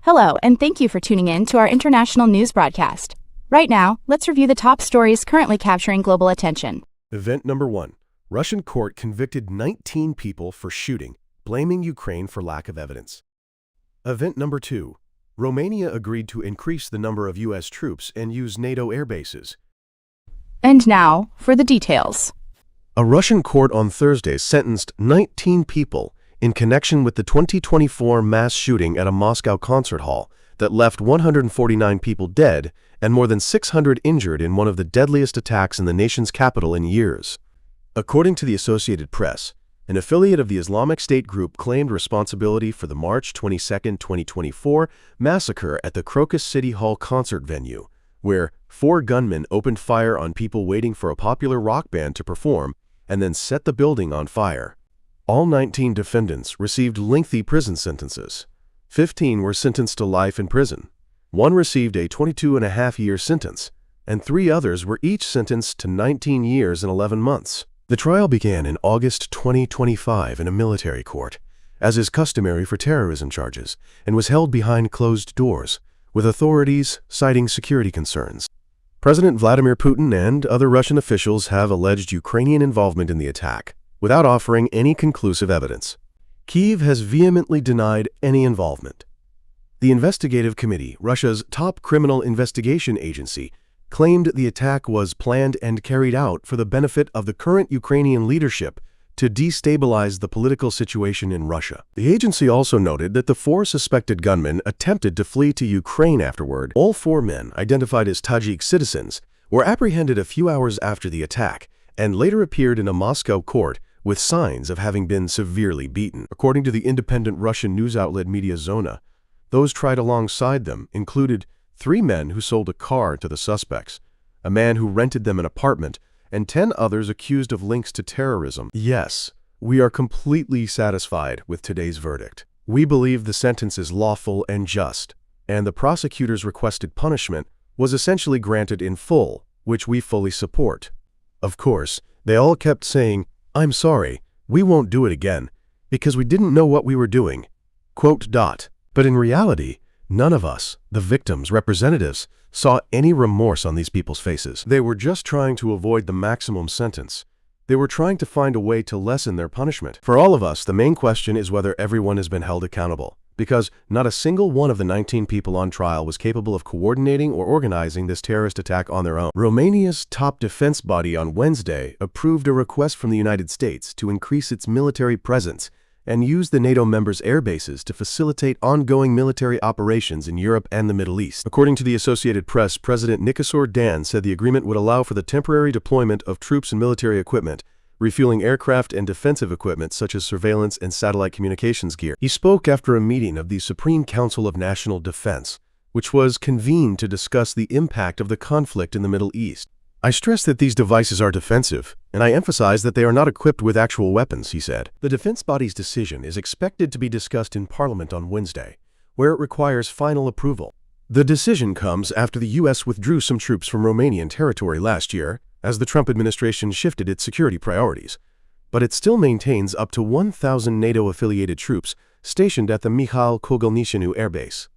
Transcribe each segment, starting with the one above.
Hello, and thank you for tuning in to our international news broadcast. Right now, let's review the top stories currently capturing global attention. Event number 1. Russian court convicted 19 people for shooting, blaming Ukraine for lack of evidence. Event number 2. Romania agreed to increase the number of U.S. troops and use NATO air bases. And now, for the details. A Russian court on Thursday sentenced 19 people in connection with the 2024 mass shooting at a Moscow concert hall that left 149 people dead and more than 600 injured in one of the deadliest attacks in the nation's capital in years. According to the Associated Press, an affiliate of the Islamic State group claimed responsibility for the March 22, 2024 massacre at the Crocus City Hall concert venue, where 4 gunmen opened fire on people waiting for a popular rock band to perform and then set the building on fire. All 19 defendants received lengthy prison sentences. 15 were sentenced to life in prison. 1 received a 22.5-year sentence, and 3 others were each sentenced to 19 years and 11 months. The trial began in August 2025 in a military court, as is customary for terrorism charges, and was held behind closed doors, with authorities citing security concerns. President Vladimir Putin and other Russian officials have alleged Ukrainian involvement in the attack, without offering any conclusive evidence. Kyiv has vehemently denied any involvement. The Investigative Committee, Russia's top criminal investigation agency, claimed the attack was planned and carried out for the benefit of the current Ukrainian leadership to destabilize the political situation in Russia. The agency also noted that the 4 suspected gunmen attempted to flee to Ukraine afterward. All 4 men, identified as Tajik citizens, were apprehended a few hours after the attack and later appeared in a Moscow court with signs of having been severely beaten. According to the independent Russian news outlet Media Zona, those tried alongside them included 3 men who sold a car to the suspects, a man who rented them an apartment, and 10 others accused of links to terrorism. Yes, we are completely satisfied with today's verdict. We believe the sentence is lawful and just, and the prosecutor's requested punishment was essentially granted in full, which we fully support. Of course, they all kept saying, "I'm sorry, we won't do it again, because we didn't know what we were doing." But in reality, none of us, the victims' representatives, saw any remorse on these people's faces. They were just trying to avoid the maximum sentence. They were trying to find a way to lessen their punishment. For all of us, the main question is whether everyone has been held accountable, because not a single one of the 19 people on trial was capable of coordinating or organizing this terrorist attack on their own. Romania's top defense body on Wednesday approved a request from the United States to increase its military presence and use the NATO members' air bases to facilitate ongoing military operations in Europe and the Middle East. According to the Associated Press, President Nicolae Dan said the agreement would allow for the temporary deployment of troops and military equipment, refueling aircraft and defensive equipment such as surveillance and satellite communications gear. He spoke after a meeting of the Supreme Council of National Defense, which was convened to discuss the impact of the conflict in the Middle East. "I stress that these devices are defensive, and I emphasize that they are not equipped with actual weapons," he said. The defense body's decision is expected to be discussed in Parliament on Wednesday, where it requires final approval. The decision comes after the U.S. withdrew some troops from Romanian territory last year, as the Trump administration shifted its security priorities. But it still maintains up to 1,000 NATO-affiliated troops stationed at the Mihail Kogalniceanu Air Base.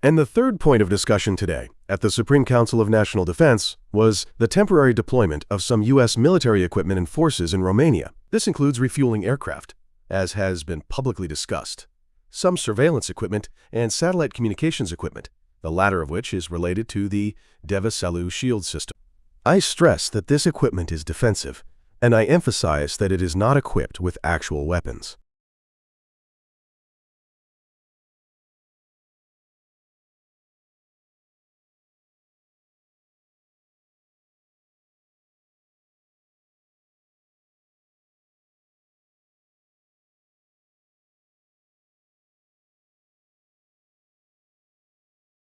And the third point of discussion today, at the Supreme Council of National Defense, was the temporary deployment of some U.S. military equipment and forces in Romania. This includes refueling aircraft, as has been publicly discussed, some surveillance equipment, and satellite communications equipment, the latter of which is related to the destabilize shield system. I stress that this equipment is defensive, and I emphasize that it is not equipped with actual weapons.